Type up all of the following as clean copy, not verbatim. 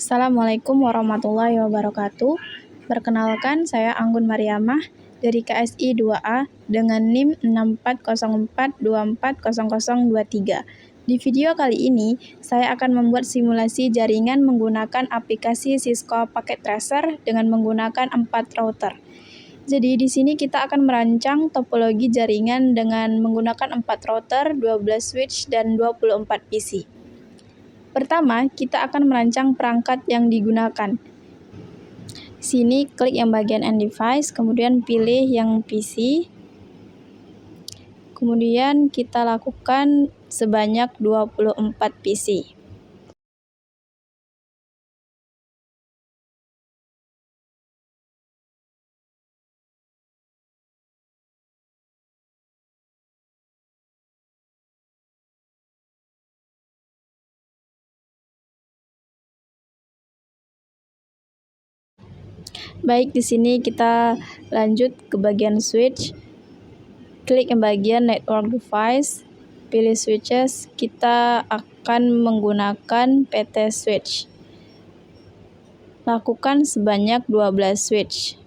Assalamualaikum warahmatullahi wabarakatuh. Perkenalkan, saya Anggun Mariamah dari KSI 2A dengan NIM 6404240023. Di video kali ini, saya akan membuat simulasi jaringan menggunakan aplikasi Cisco Packet Tracer dengan menggunakan 4 router. Jadi di sini kita akan merancang topologi jaringan dengan menggunakan 4 router, 12 switch, dan 24 PC. Pertama, kita akan merancang perangkat yang digunakan. Sini klik yang bagian End Device, kemudian pilih yang PC. Kemudian kita lakukan sebanyak 24 PC. Baik, di sini kita lanjut ke bagian switch. Klik yang bagian Network Device, pilih switches. Kita akan menggunakan PT switch. Lakukan sebanyak 12 switch.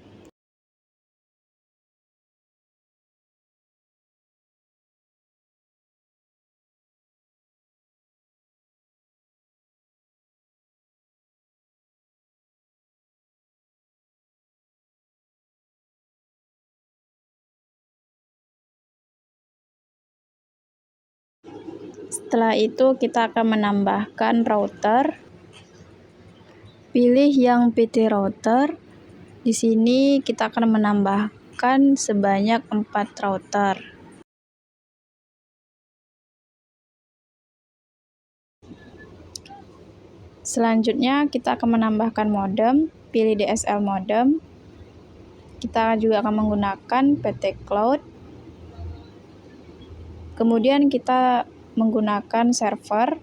Setelah itu kita akan menambahkan router. Pilih yang PT router. Di sini kita akan menambahkan sebanyak 4 router. Selanjutnya kita akan menambahkan modem. Pilih DSL modem. Kita juga akan menggunakan PT Cloud. Kemudian kita menggunakan server.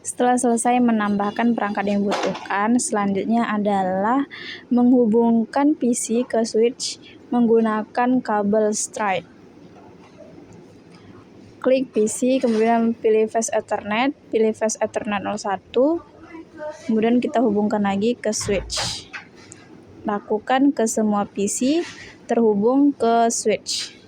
Setelah selesai menambahkan perangkat yang dibutuhkan, selanjutnya adalah menghubungkan PC ke switch menggunakan kabel straight. Klik PC, kemudian pilih Fast Ethernet, pilih Fast Ethernet 01, kemudian kita hubungkan lagi ke switch. Lakukan ke semua PC terhubung ke switch.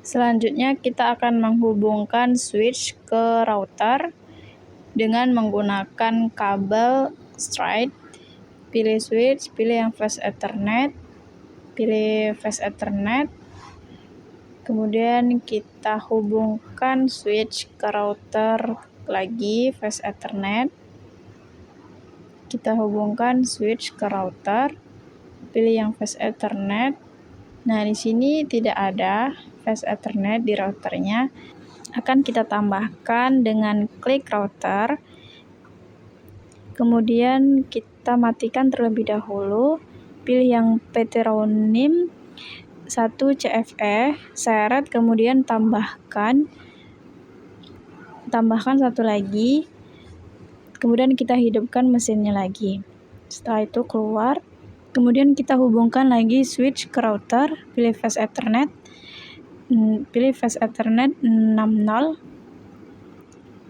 Selanjutnya kita akan menghubungkan switch ke router dengan menggunakan kabel straight. Pilih switch, pilih yang Fast Ethernet, pilih Fast Ethernet. Kemudian kita hubungkan switch ke router lagi Fast Ethernet. Kita hubungkan switch ke router, pilih yang Fast Ethernet. Nah, di sini tidak ada Fast Ethernet di routernya. Akan kita tambahkan dengan klik router. Kemudian kita matikan terlebih dahulu. Pilih yang PT NIM 1 CFE, seret, kemudian tambahkan satu lagi. Kemudian kita hidupkan mesinnya lagi. Setelah itu keluar. Kemudian kita hubungkan lagi switch ke router, pilih Fast Ethernet, pilih Fast Ethernet 60.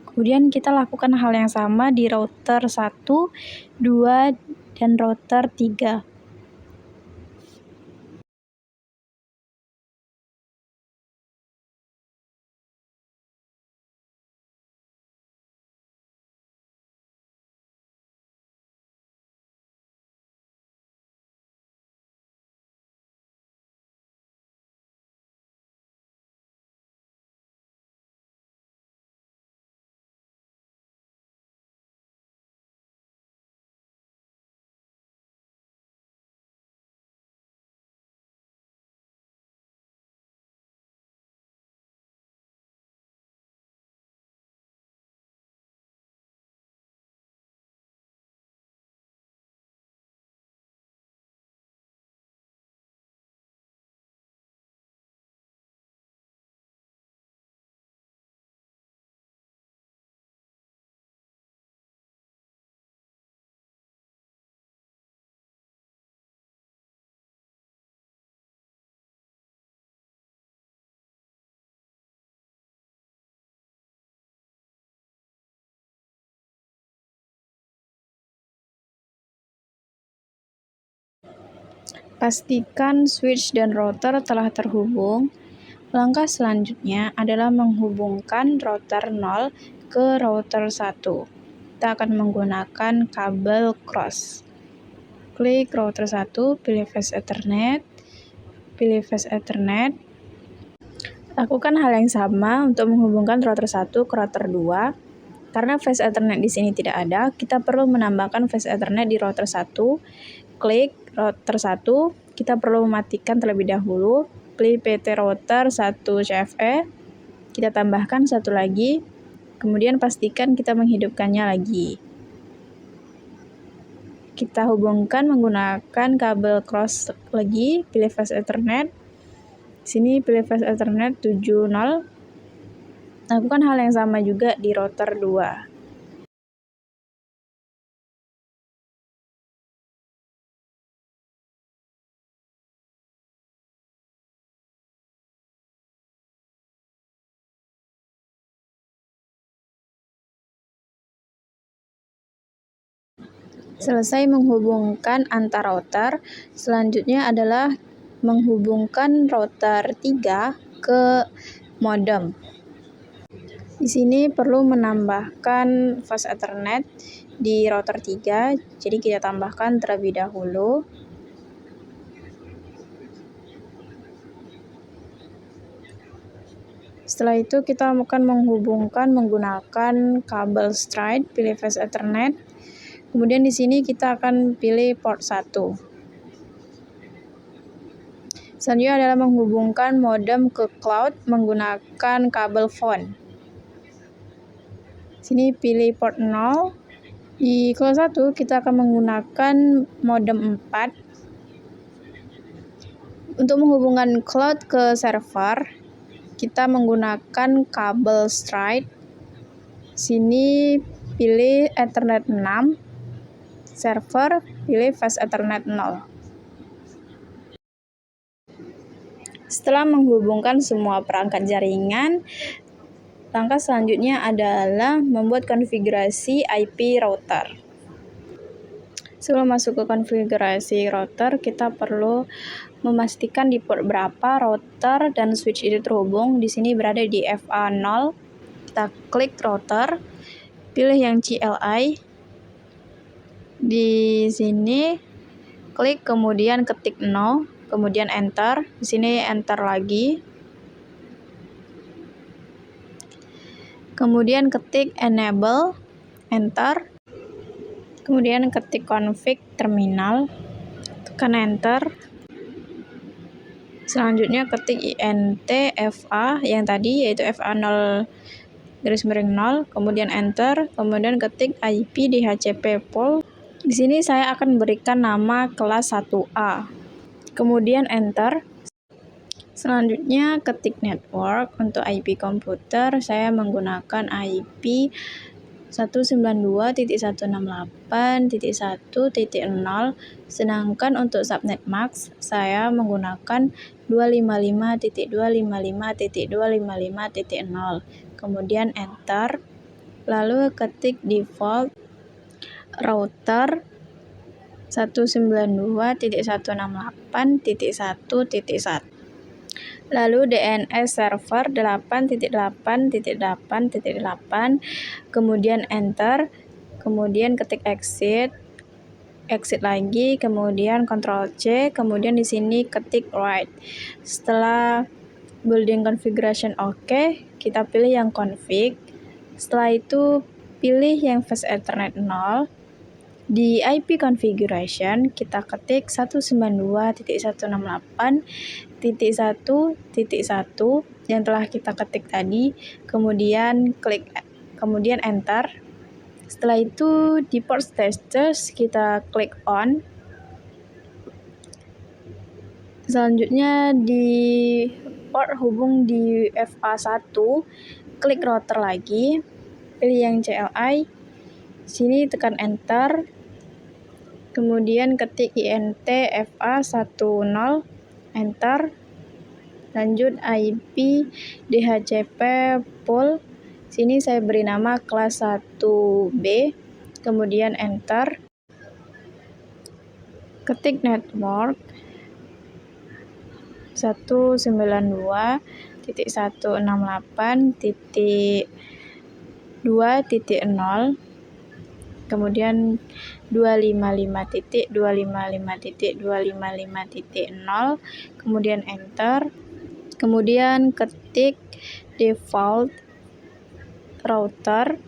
Kemudian kita lakukan hal yang sama di router 1, 2, dan router 3. Pastikan switch dan router telah terhubung. Langkah selanjutnya adalah menghubungkan router 0 ke router 1. Kita akan menggunakan kabel cross. Klik router 1, pilih Fast Ethernet, pilih Fast Ethernet. Lakukan hal yang sama untuk menghubungkan router 1 ke router 2. Karena Fast Ethernet di sini tidak ada, kita perlu menambahkan Fast Ethernet di router 1. Klik router 1, kita perlu mematikan terlebih dahulu. Pilih PT router 1 CFE, kita tambahkan satu lagi, kemudian pastikan kita menghidupkannya lagi. Kita hubungkan menggunakan kabel cross lagi, pilih Fast Ethernet. Sini pilih Fast Ethernet 70. Lakukan hal yang sama juga di router 2. Selesai menghubungkan antar router, selanjutnya adalah menghubungkan router 3 ke modem. Di sini perlu menambahkan Fast Ethernet di router 3, jadi kita tambahkan terlebih dahulu. Setelah itu kita akan menghubungkan menggunakan kabel straight, pilih Fast Ethernet. Kemudian di sini kita akan pilih port 1. Selanjutnya adalah menghubungkan modem ke cloud menggunakan kabel phone. Sini pilih port 0. Di cloud 1 kita akan menggunakan modem 4. Untuk menghubungkan cloud ke server, kita menggunakan kabel straight. Sini pilih Ethernet 6. Server, pilih Fast Ethernet 0. Setelah menghubungkan semua perangkat jaringan, langkah selanjutnya adalah membuat konfigurasi IP router. Sebelum masuk ke konfigurasi router, kita perlu memastikan di port berapa router dan switch itu terhubung. Di sini berada di FA0. Kita klik router, pilih yang CLI. Di sini klik kemudian ketik no, kemudian enter. Di sini enter lagi. Kemudian ketik enable, enter. Kemudian ketik config terminal, tekan enter. Selanjutnya ketik INT FA yang tadi yaitu FA0 _0, kemudian enter, kemudian ketik IP DHCP pool. Di sini saya akan berikan nama kelas 1A. Kemudian enter. Selanjutnya ketik network. Untuk IP komputer saya menggunakan IP 192.168.1.0, sedangkan untuk subnet max saya menggunakan 255.255.255.0. Kemudian enter. Lalu ketik default router 192.168.1.1. Lalu DNS server 8.8.8.8, kemudian enter, kemudian ketik exit lagi, kemudian Ctrl C, kemudian di sini ketik write. Setelah building configuration oke, kita pilih yang config. Setelah itu pilih yang Fast Ethernet 0. Di IP configuration kita ketik 192.168.1.1 yang telah kita ketik tadi, kemudian kemudian enter. Setelah itu di port status kita klik on. Selanjutnya di port hubung di FA1, klik router lagi, pilih yang CLI. Sini tekan enter. Kemudian ketik INT FA10, enter. Lanjut IP DHCP pool. Sini saya beri nama kelas 1B. Kemudian enter. Ketik network. 192.168.2.0, kemudian 255.255.255.0, kemudian enter, kemudian ketik default router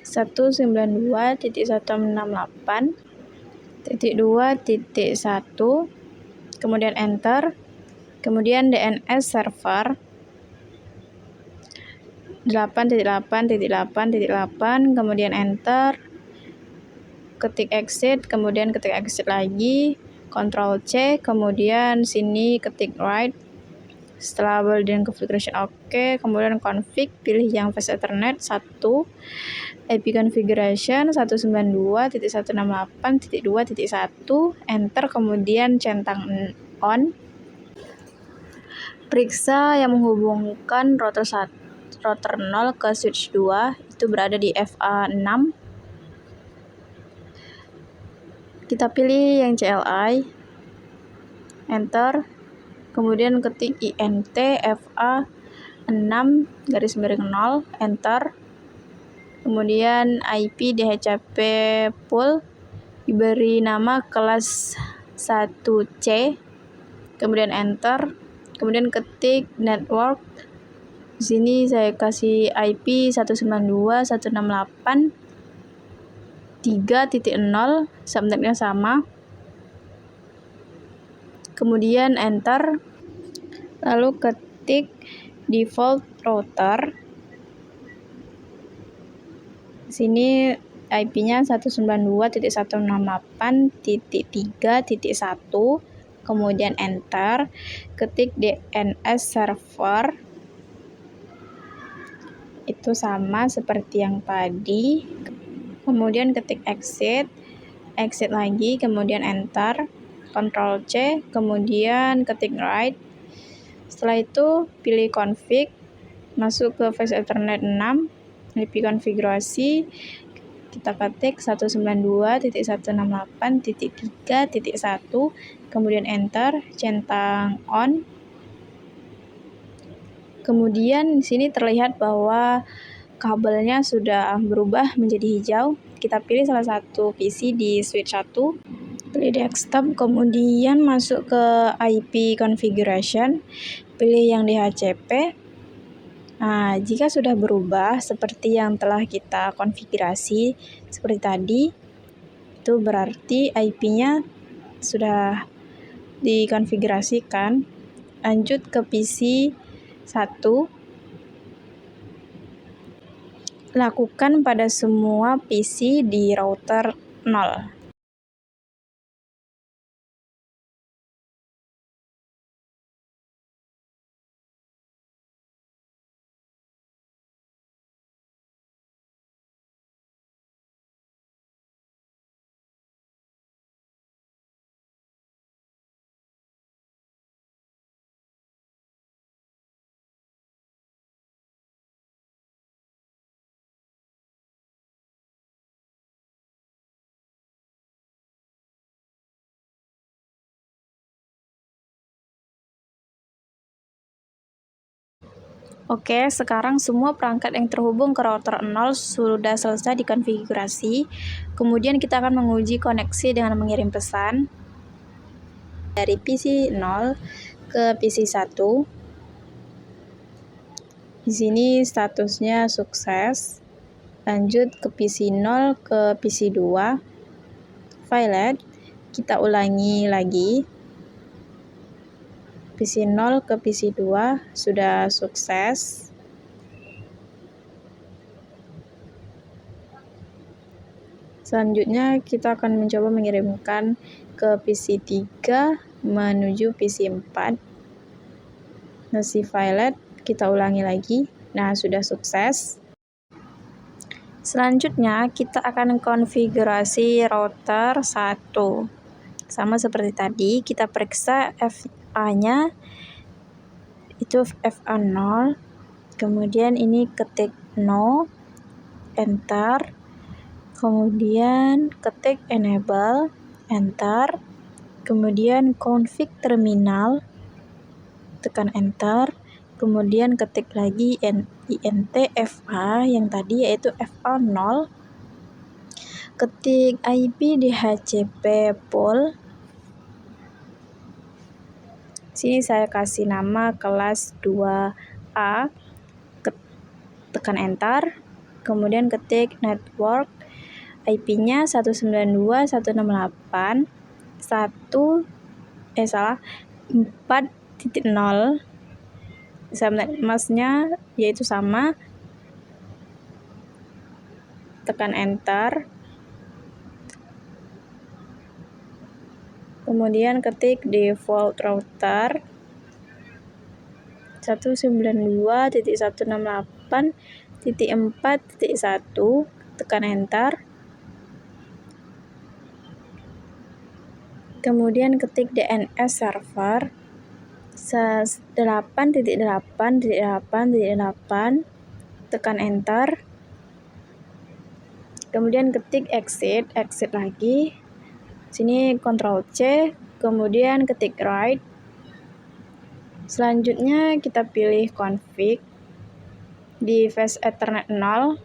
192.168.2.1, kemudian enter, kemudian DNS server 8.8.8.8, kemudian enter, ketik exit, kemudian ketik exit lagi, Ctrl C, kemudian sini ketik right. Setelah built-in configuration oke, kemudian config, pilih yang fast ethernet 1, IP configuration 192.168.2.1, enter, kemudian centang on. Periksa yang menghubungkan router 0 ke switch 2, itu berada di FA6. Kita pilih yang CLI, enter, kemudian ketik INT FA6-0, enter, kemudian IP DHCP pool diberi nama kelas 1C, kemudian enter, kemudian ketik network. Di sini saya kasih IP 192.168.3.0, subnetnya sama, kemudian enter, lalu ketik default router. Di sini IP-nya 192.168.3.1, kemudian enter, ketik DNS server, itu sama seperti yang tadi, kemudian ketik exit lagi, kemudian enter, Ctrl C, kemudian ketik right. Setelah itu pilih config, masuk ke fast ethernet 6, IP konfigurasi, kita ketik 192.168.3.1, kemudian enter, centang on. Kemudian di sini terlihat bahwa kabelnya sudah berubah menjadi hijau. Kita pilih salah satu PC di switch 1, pilih desktop, kemudian masuk ke IP configuration, pilih yang DHCP. Nah, jika sudah berubah seperti yang telah kita konfigurasi seperti tadi, itu berarti IP-nya sudah dikonfigurasikan. Lanjut ke PC 1, lakukan pada semua PC di router 0. Oke, sekarang semua perangkat yang terhubung ke router 0 sudah selesai dikonfigurasi. Kemudian kita akan menguji koneksi dengan mengirim pesan dari PC 0 ke PC 1. Di sini statusnya sukses. Lanjut ke PC 0 ke PC 2. Violet, kita ulangi lagi. PC 0 ke PC 2 sudah sukses. Selanjutnya kita akan mencoba mengirimkan ke PC 3 menuju PC 4. Nah, si Violet kita ulangi lagi. Nah, sudah sukses. Selanjutnya kita akan konfigurasi router 1. Sama seperti tadi, kita periksa FA-nya itu FA0, kemudian ini ketik no, enter, kemudian ketik enable, enter, kemudian config terminal, tekan enter, kemudian ketik lagi int fa yang tadi yaitu fa0, ketik IP DHCP pool. Sini saya kasih nama kelas 2A, tekan enter, kemudian ketik network, IP-nya 4.0, subnet masknya yaitu sama, tekan enter, kemudian ketik default router 192.168.4.1, tekan enter, kemudian ketik DNS server 8.8.8.8, tekan enter, kemudian ketik exit lagi, sini Ctrl C, kemudian ketik write. Selanjutnya kita pilih config di fast ethernet 0,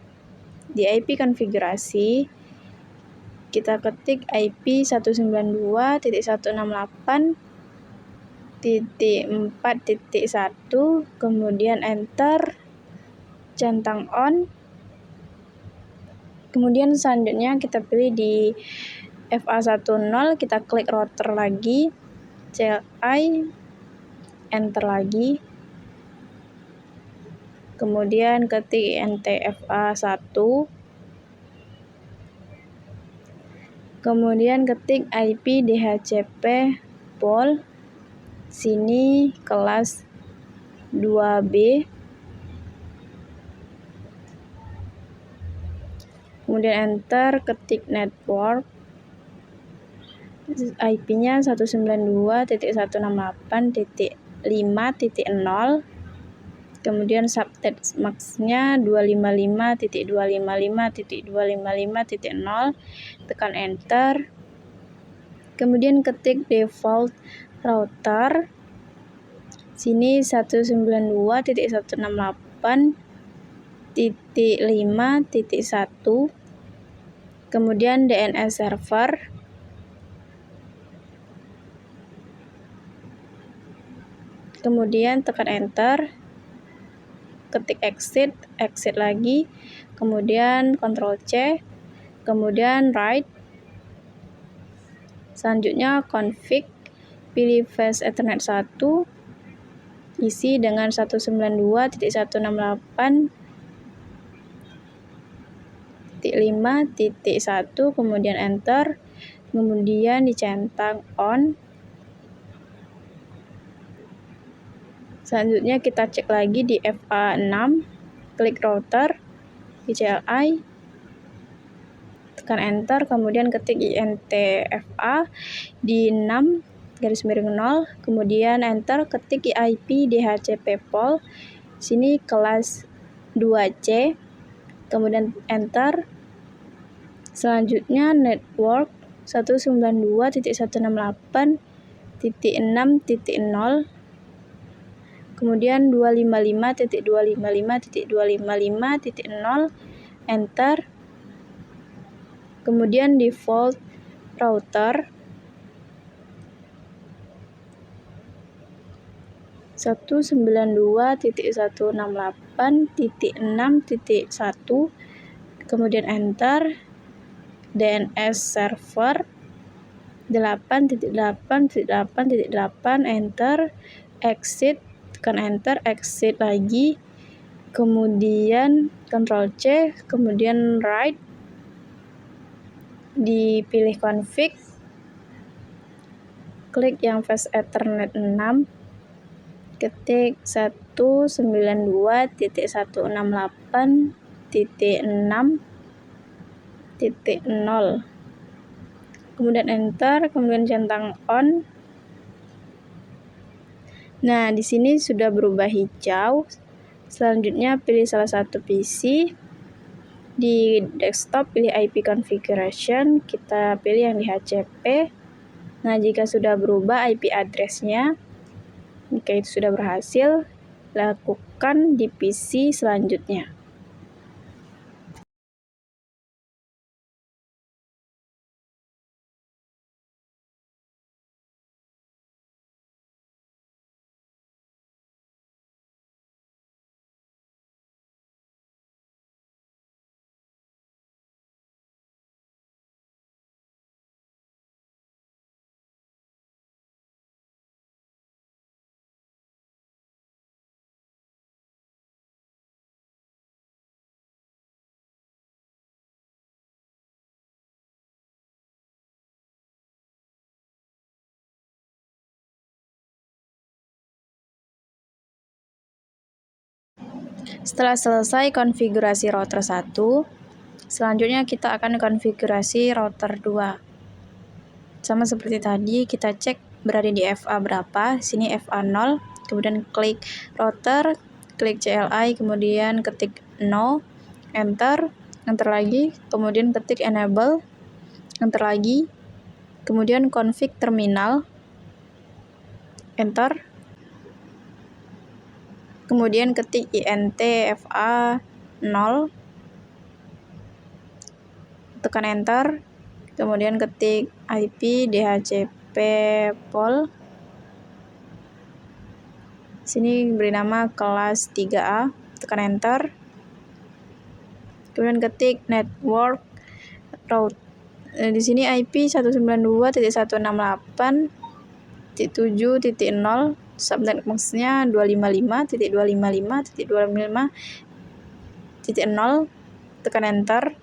di IP konfigurasi kita ketik IP 192.168.4.1, kemudian enter, centang on, kemudian selanjutnya kita pilih di FA10, kita klik router lagi, CLI, enter lagi, kemudian ketik int FA1, kemudian ketik IP DHCP pool, sini kelas 2B, kemudian enter, ketik network, IP-nya 192.168.5.0, kemudian subnet masknya 255.255.255.0, tekan enter, kemudian ketik default router, sini 192.168.5.1, kemudian DNS server, kemudian tekan enter, ketik exit lagi, kemudian Ctrl C, kemudian write. Selanjutnya config, pilih fast ethernet 1, isi dengan 192.168.5.1, kemudian enter, kemudian dicentang on. Selanjutnya kita cek lagi di FA6, klik router, di CLI, tekan enter, kemudian ketik int FA di 6.0, kemudian enter, ketik IP DHCP pool, sini kelas 2C, kemudian enter. Selanjutnya network 192.168.6.0, kemudian 255.255.255.0, enter, kemudian default router 192.168.6.1, kemudian enter, DNS server 8.8.8.8, enter, exit, tekan enter, exit lagi, kemudian Ctrl C, kemudian write, dipilih config, klik yang fast ethernet 6, ketik 192.168.6.0, kemudian enter, kemudian centang on. Nah, di sini sudah berubah hijau. Selanjutnya pilih salah satu PC. Di desktop pilih IP configuration, kita pilih yang di HCP. Nah, jika sudah berubah IP address-nya, jika itu sudah berhasil, lakukan di PC selanjutnya. Setelah selesai konfigurasi router 1, selanjutnya kita akan konfigurasi router 2. Sama seperti tadi, kita cek berada di FA berapa, sini FA 0, kemudian klik router, klik CLI, kemudian ketik no, enter lagi, kemudian ketik enable, enter lagi, kemudian config terminal, enter, kemudian ketik int FA 0, tekan enter, kemudian ketik IP DHCP pol, sini beri nama kelas 3A, tekan enter, kemudian ketik network route. Di sini IP 192.168.7.0, subnet max-nya 255.255.255.0, tekan enter.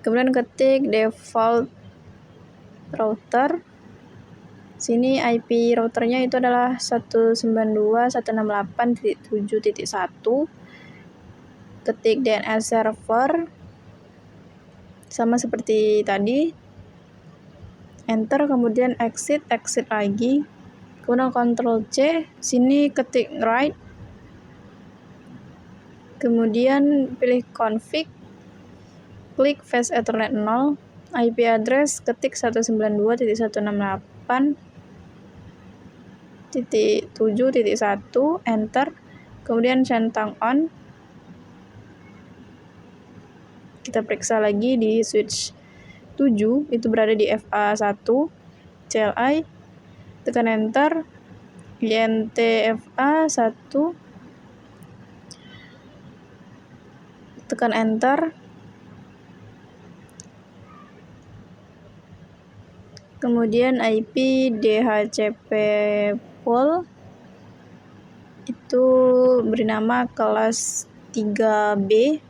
Kemudian ketik default router. Sini IP routernya itu adalah 192.168.7.1. Ketik DNS server, sama seperti tadi, enter, kemudian exit lagi, kemudian Ctrl C, sini ketik write, kemudian pilih config, klik fast ethernet 0, IP address ketik 192.168.7.1, enter, kemudian centang on. Kita periksa lagi di switch 7, itu berada di FA1, CLI, tekan enter, int FA1, tekan enter, kemudian IP DHCP pol, itu beri nama kelas 3B,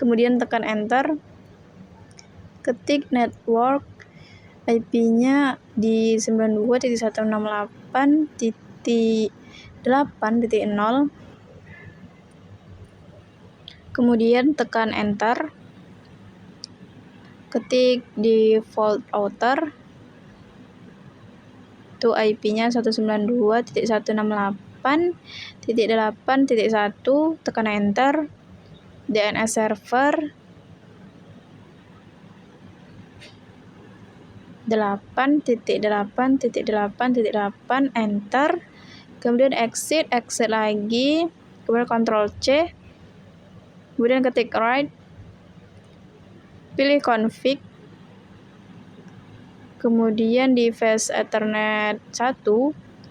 kemudian tekan enter, ketik network, IP-nya di 92.168.8.0, kemudian tekan enter, ketik default router, itu IP-nya 192.168.8.1, tekan enter, DNS server 8.8.8.8, enter, kemudian exit lagi, kemudian Ctrl C, kemudian ketik write, pilih config, kemudian di fast ethernet 1,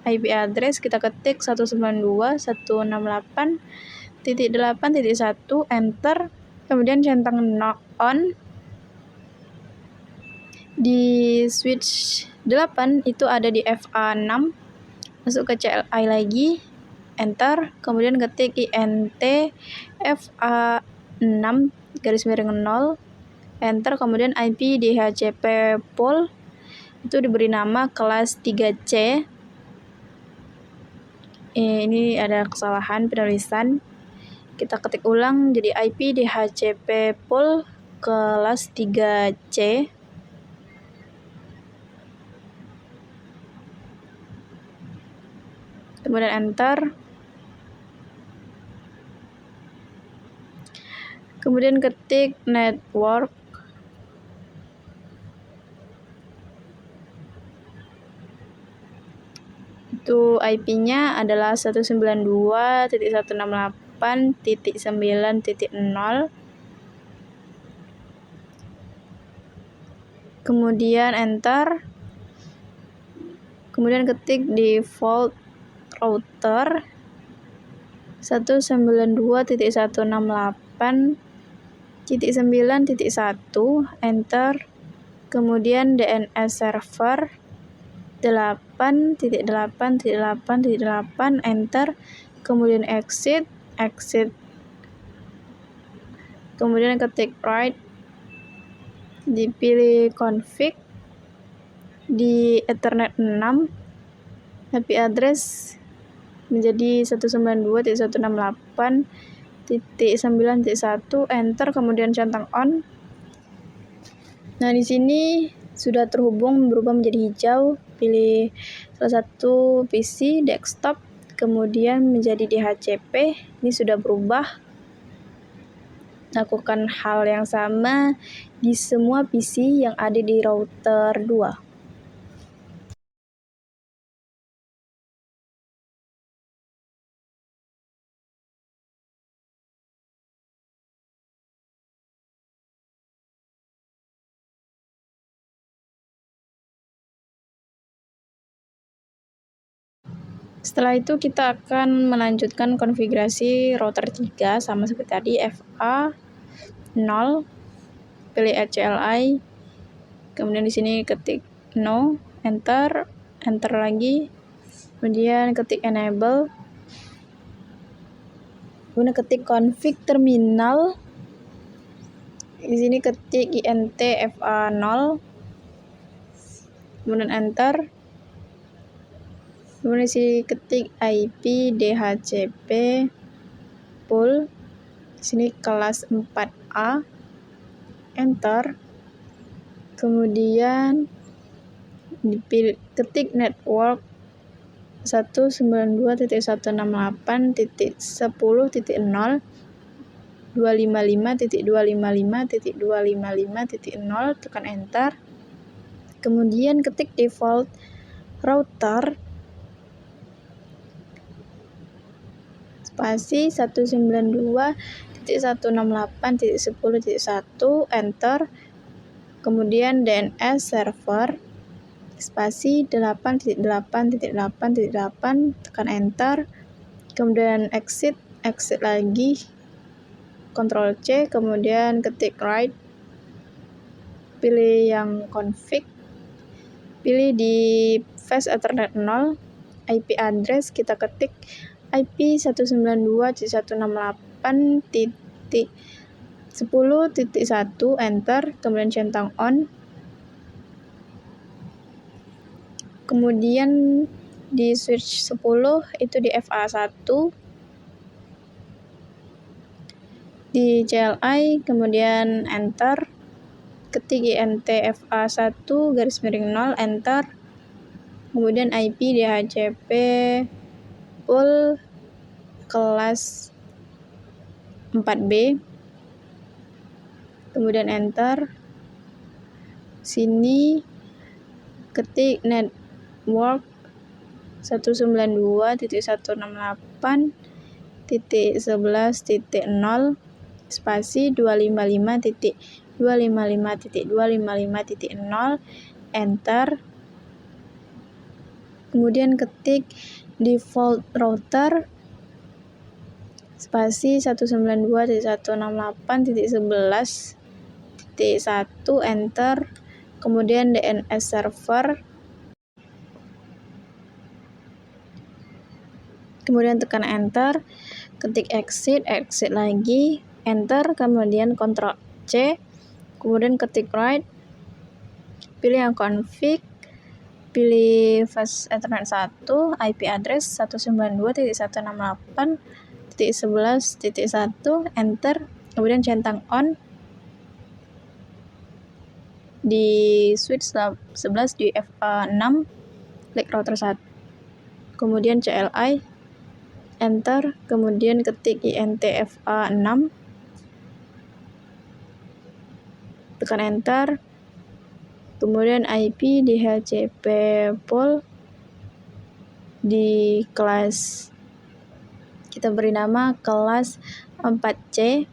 IP address kita ketik 192.168.8.1, enter, kemudian centang on. Di switch 8 itu ada di FA6, masuk ke CLI lagi, enter, kemudian ketik int FA6 garis miring 0, enter, kemudian IP DHCP pol, itu diberi nama kelas 3C. Ini ada kesalahan penulisan, kita ketik ulang jadi IP DHCP pol kelas 3C, kemudian enter. Kemudian ketik network. Itu IP-nya adalah 192.168.9.0. Kemudian enter. Kemudian ketik default router 192.168.9.1, enter. Kemudian DNS server 8.8.8.8, enter. Kemudian exit. Kemudian ketik right, dipilih config, di Ethernet 6, IP address menjadi 192.168.9.1, enter. Kemudian centang on. Nah, di sini sudah terhubung, berubah menjadi hijau. Pilih salah satu PC desktop, kemudian menjadi DHCP. Ini sudah berubah. Lakukan hal yang sama di semua PC yang ada di router 2. Setelah itu kita akan melanjutkan konfigurasi router 3 sama seperti tadi, FA 0, pilih CLI, kemudian di sini ketik no, enter lagi, kemudian ketik enable, kemudian ketik config terminal, di sini ketik INT FA 0, kemudian enter. Kemudian isi ketik IP DHCP pool, di sini kelas 4A, enter. Kemudian dipilih ketik network 192.168.10.0 255.255.255.0, tekan enter. Kemudian ketik default router spasi 192.168.10.1, enter. Kemudian DNS server spasi 8.8.8.8, tekan enter. Kemudian exit lagi, Ctrl C, kemudian ketik right, pilih yang config, pilih di fast Ethernet 0, IP address kita ketik IP 192.168.10.1, enter. Kemudian centang on. Kemudian di switch 10 itu di FA1, di CLI, kemudian enter. Ketik INT FA1 _0, enter. Kemudian IP DHCP pool kelas 4B, kemudian enter. Sini ketik network 192.168.11.0 spasi 255.255.255.0, enter. Kemudian ketik default router spasi 192.168.11.1, enter. Kemudian DNS server, kemudian tekan enter. Ketik exit lagi, enter. Kemudian Ctrl C, kemudian ketik right, pilih yang config, pilih fast Ethernet 1, IP address 192.168.11.1, enter. Kemudian centang on. Di switch 11 di FA6, klik router 1, kemudian CLI, enter. Kemudian ketik INT FA6, tekan enter, kemudian IP DHCP pool di kelas, kita beri nama kelas 4C,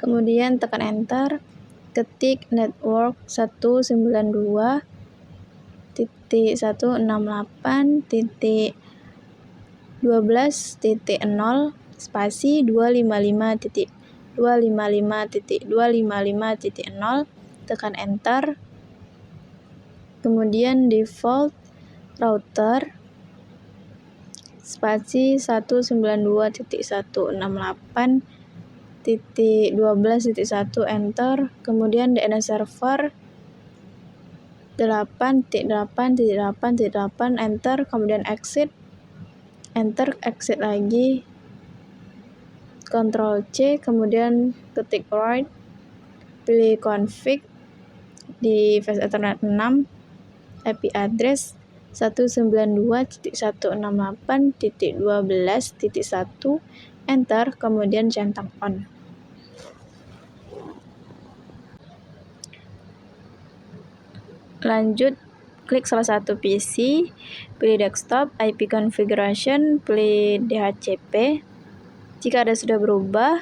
kemudian tekan enter, ketik network 192.168.12.0 spasi 255.255.255.0, tekan enter, kemudian default router spasi 192.168.12.1 enter, kemudian DNS server 8.8.8.8 enter, kemudian exit, enter, exit lagi, Ctrl C, kemudian ketik right, pilih config di Fast Ethernet 6, IP address 192.168.12.1, enter, kemudian centang on. Lanjut, klik salah satu PC, pilih desktop, IP configuration, pilih DHCP. Jika ada sudah berubah,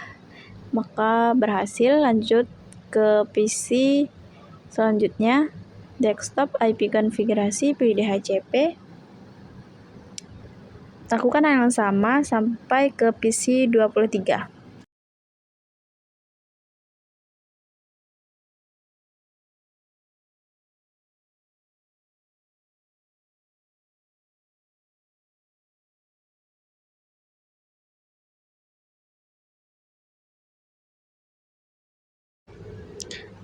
maka berhasil. Lanjut ke PC selanjutnya, desktop, IP konfigurasi, pilih DHCP. Lakukan hal yang sama sampai ke PC 23.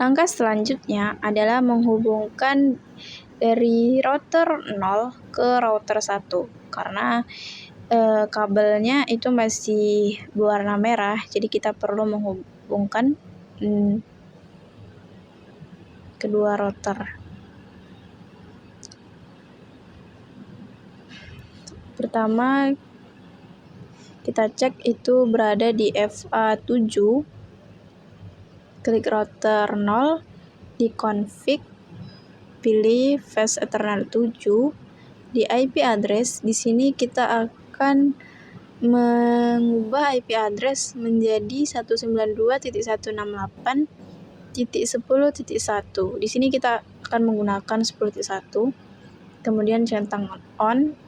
Langkah selanjutnya adalah menghubungkan dari router 0 ke router 1, karena kabelnya itu masih berwarna merah, jadi kita perlu menghubungkan kedua router. Pertama, kita cek itu berada di FA7, klik router 0, di config, pilih Fast Ethernet 7, di IP address. Di sini kita akan mengubah IP address menjadi 192.168.10.1. Di sini kita akan menggunakan 10.1, kemudian centang on.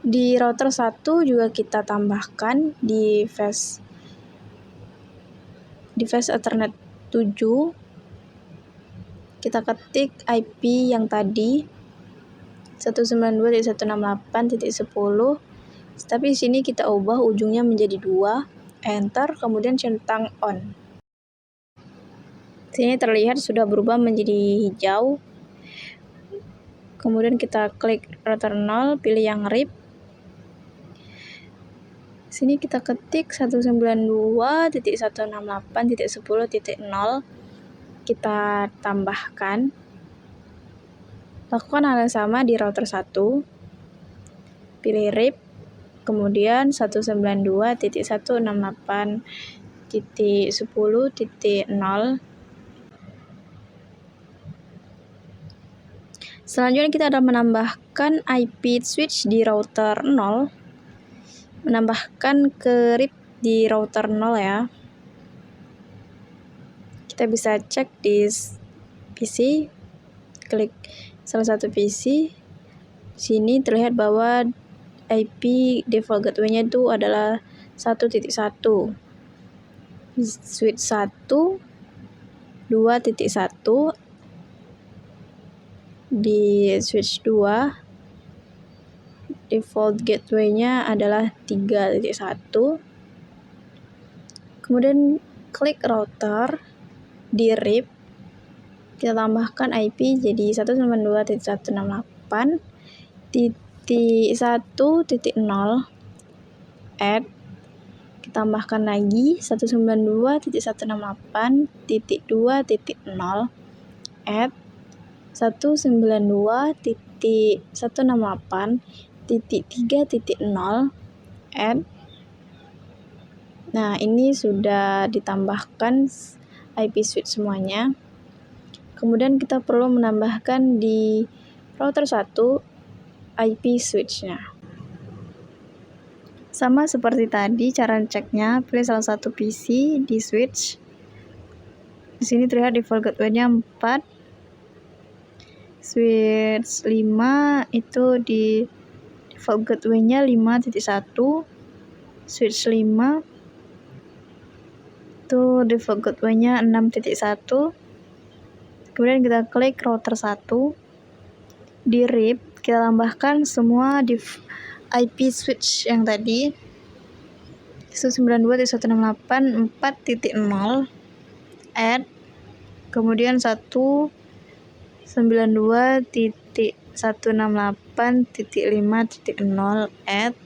Di router 1 juga kita tambahkan di Fast Ethernet 7, kita ketik IP yang tadi 192.168.10, tapi di sini kita ubah ujungnya menjadi 2, enter, kemudian centang on. Sini terlihat sudah berubah menjadi hijau. Kemudian kita klik router 0, pilih yang RIP. Sini kita ketik 192.168.10.0, kita tambahkan. Lakukan hal yang sama di router 1, pilih RIP, kemudian 192.168.10.0. Selanjutnya kita akan menambahkan IP switch di router 0, menambahkan ke RIP di router 0 ya. Kita bisa cek di PC, klik salah satu PC. Sini terlihat bahwa IP default gateway-nya itu adalah 1.1. Switch 1 2.1, di switch 2 default gateway-nya adalah 3.1. Kemudian klik router, di RIP kita tambahkan IP jadi 192.168.1.0, add, kita tambahkan lagi 192.168.2.0, add 192.168.3.0, add Nah, ini sudah ditambahkan IP switch semuanya. Kemudian kita perlu menambahkan di router 1 IP switch-nya. Sama seperti tadi, cara ceknya, pilih salah satu PC di switch. Di sini terlihat default gateway-nya 4. Switch 5 itu di default gateway-nya 5.1. Switch 5 itu default gateway-nya 6.1. Kemudian kita klik router 1. Di RIP kita tambahkan semua di IP switch yang tadi 192.168.4.0 add, kemudian 192.168.5.0 add,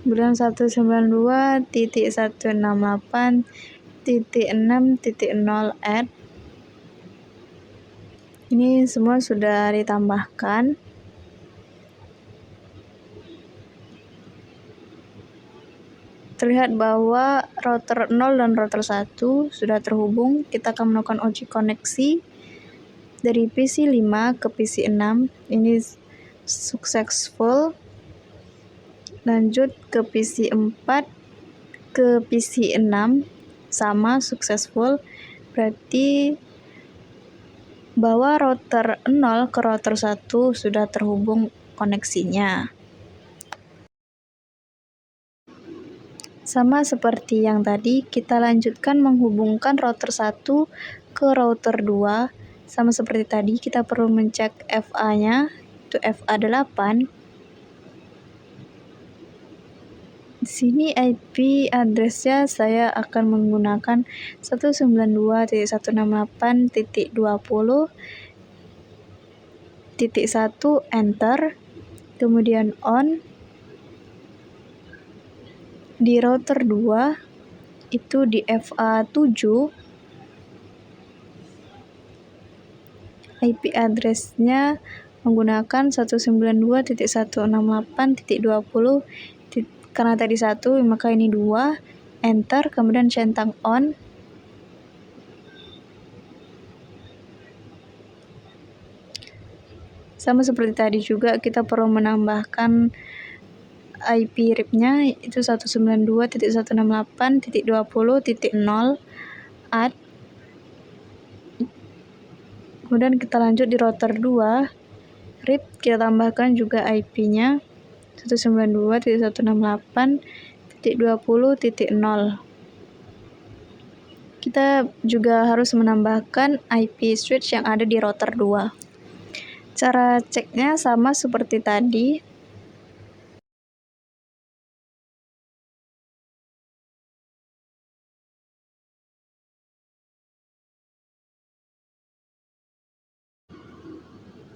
kemudian 192.168.6.0 add. Ini semua sudah ditambahkan. Terlihat bahwa router 0 dan router 1 sudah terhubung. Kita akan melakukan uji koneksi dari PC 5 ke PC 6. Ini successful. Lanjut ke PC 4 ke PC 6, sama successful. Berarti bahwa router 0 ke router 1 sudah terhubung koneksinya. Sama seperti yang tadi, kita lanjutkan menghubungkan router 1 ke router 2. Sama seperti tadi, kita perlu mencek FA-nya, itu FA8. Di sini IP address-nya saya akan menggunakan 192.168.20.1, enter, kemudian on. Di router 2 itu di FA7, IP address-nya menggunakan 192.168.20. Karena tadi 1, maka ini 2, enter, kemudian centang on. Sama seperti tadi juga, kita perlu menambahkan IP RIP-nya itu 192.168.20.0 add. Kemudian kita lanjut di router 2 RIP, kita tambahkan juga IP-nya 192.168.20.0. Kita juga harus menambahkan IP switch yang ada di router 2. Cara ceknya sama seperti tadi.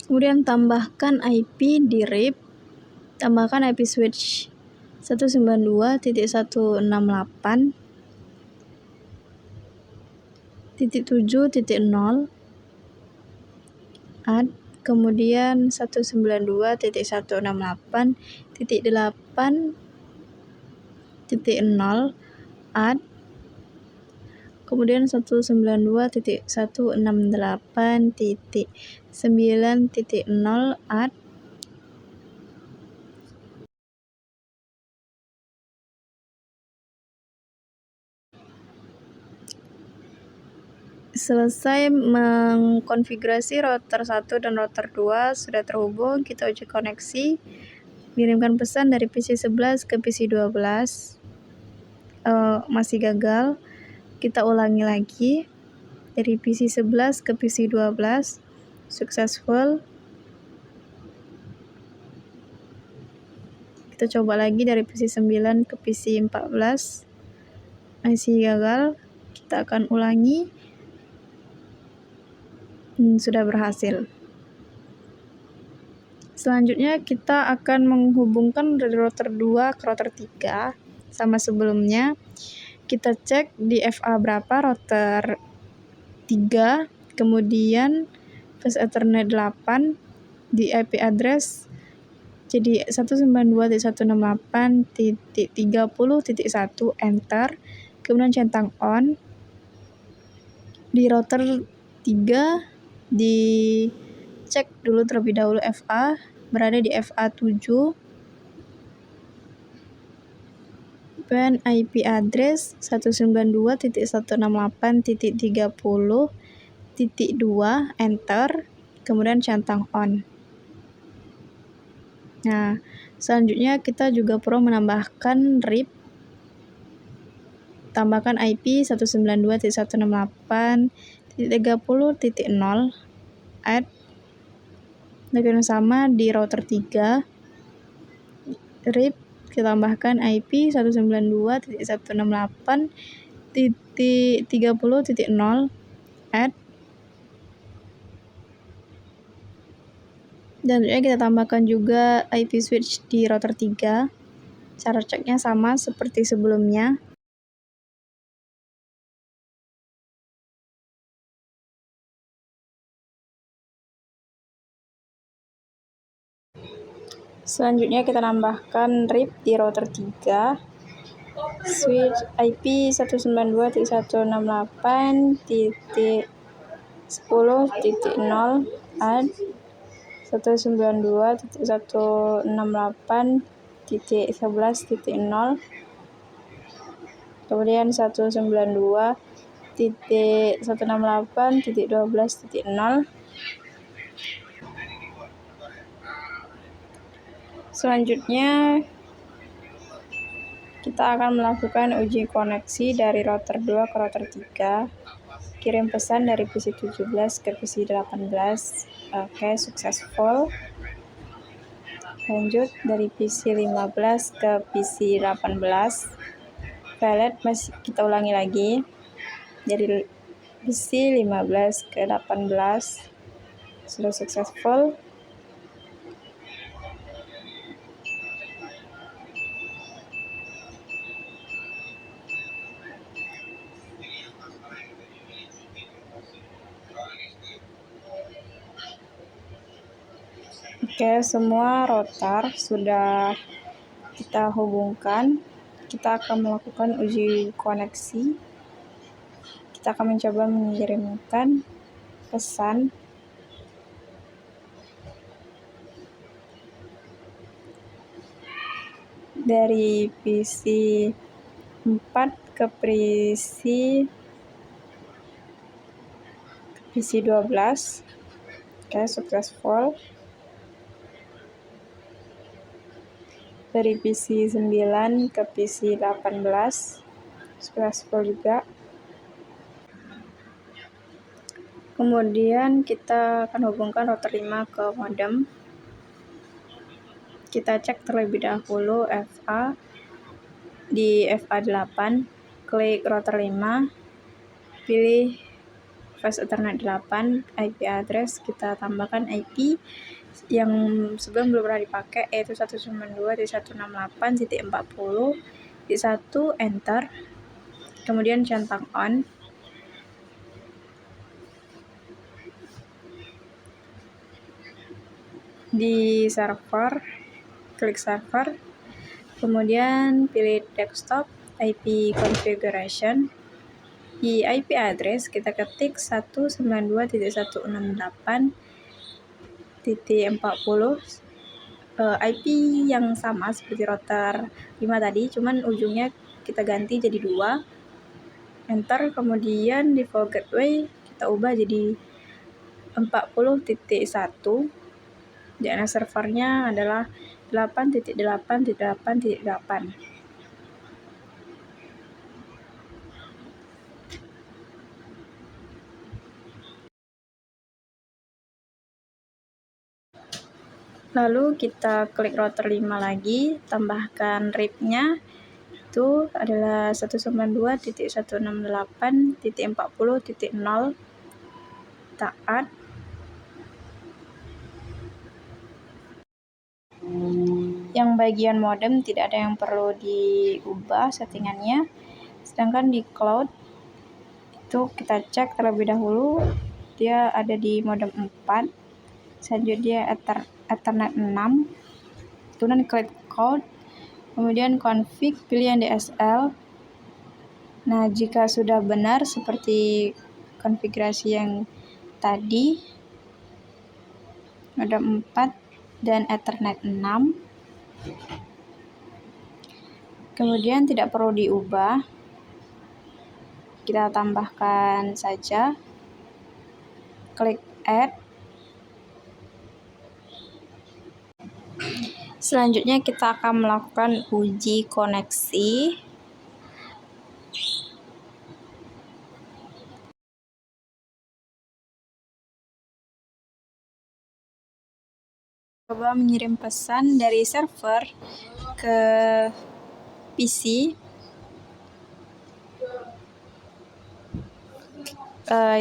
Kemudian tambahkan IP di RIP, tambahkan IP switch 192.168.7.0 add, kemudian 192.168.8.0 add, kemudian 192.168.9.0 add. Selesai mengkonfigurasi router 1 dan router 2 sudah terhubung, kita uji koneksi, kirimkan pesan dari PC 11 ke PC 12. Masih gagal. Kita ulangi lagi dari PC 11 ke PC 12, successful. Kita coba lagi dari PC 9 ke PC 14, masih gagal. Kita akan ulangi. Sudah berhasil. Selanjutnya kita akan menghubungkan dari router 2 ke router 3 sama sebelumnya. Kita cek di FA berapa router 3, kemudian fast ethernet 8, di IP address Jadi 192.168.30.1 enter, kemudian centang on. Di router 3 dicek dulu terlebih dahulu FA, berada di FA 7, dan IP address 192.168.30.2 enter, kemudian centang on. Nah, selanjutnya kita juga perlu menambahkan RIP, tambahkan IP 192.168.30.0, add, dengan sama di router 3, RIP, kita tambahkan IP 192.168.30.0, add, dan kita tambahkan juga IP switch di router 3. Cara ceknya sama seperti sebelumnya. Selanjutnya kita tambahkan RIP di router 3, switch IP 192.168.10.0, add 192.168.11.0, kemudian 192.168.12.0. Selanjutnya kita akan melakukan uji koneksi dari router 2 ke router 3. Kirim pesan dari PC 17 ke PC 18. Oke, successful. Lanjut dari PC 15 ke PC 18. Valid, masih kita ulangi lagi. Dari PC 15 ke 18 sudah successful. Oke, semua router sudah kita hubungkan. Kita akan melakukan uji koneksi. Kita akan mencoba mengirimkan pesan dari PC 4 ke PC 12. Oke, successful. Dari PC 9 ke PC 18 successful juga. Kemudian kita akan hubungkan router 5 ke modem. Kita cek terlebih dahulu FA. Di FA 8, klik router 5, pilih Fast Ethernet 8, IP address, kita tambahkan IP yang sebelum belum pernah dipakai, yaitu 192.168.40.1, enter, kemudian centang on. Di server, klik server, kemudian pilih desktop, IP configuration. Di IP address kita ketik 192.168.40, IP yang sama seperti router 5 tadi, cuman ujungnya kita ganti jadi 2, enter, kemudian default gateway kita ubah jadi 40.1, DNS servernya adalah 8.8.8.8. Lalu kita klik router 5 lagi, tambahkan RIP-nya, itu adalah 192.168.40.0, taat. Yang bagian modem tidak ada yang perlu diubah settingannya, sedangkan di cloud itu kita cek terlebih dahulu, dia ada di modem 4, selanjutnya Ethernet 6, kemudian klik code, kemudian config, pilih yang DSL. Nah, jika sudah benar seperti konfigurasi yang tadi, modem 4 dan Ethernet 6, kemudian tidak perlu diubah, kita tambahkan saja, klik add. Selanjutnya kita akan melakukan uji koneksi. Coba mengirim pesan dari server ke PC.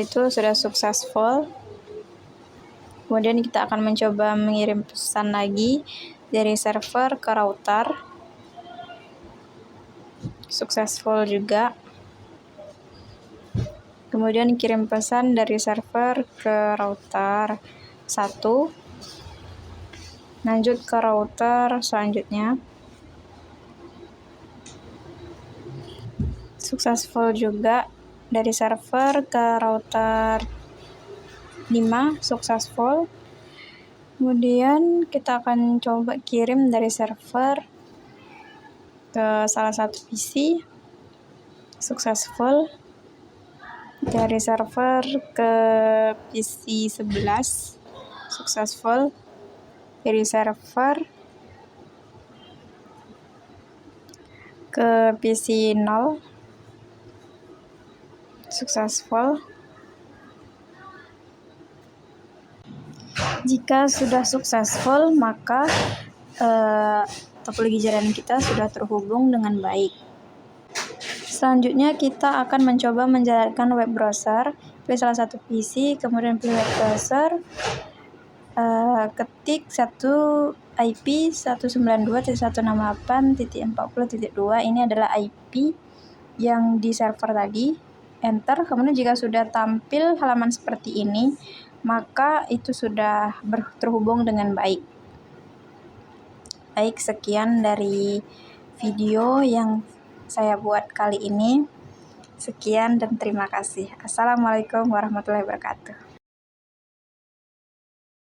Itu sudah successful. Kemudian kita akan mencoba mengirim pesan lagi dari server ke router. Successful juga. Kemudian kirim pesan dari server ke router 1. Lanjut ke router selanjutnya. Successful juga. Dari server ke router 5, successful. Kemudian kita akan coba kirim dari server ke salah satu PC, successful. Dari server ke PC 11, successful. Dari server ke PC 0, successful. Jika sudah successful, maka topologi jaringan kita sudah terhubung dengan baik. Selanjutnya kita akan mencoba menjalankan web browser. Pilih salah satu PC, kemudian pilih web browser. Ketik 1 IP 192.168.40.2. Ini adalah IP yang di server tadi. Enter. Kemudian jika sudah tampil halaman seperti ini, maka itu sudah terhubung dengan baik. Baik, sekian dari video yang saya buat kali ini. Sekian dan terima kasih. Assalamualaikum warahmatullahi wabarakatuh.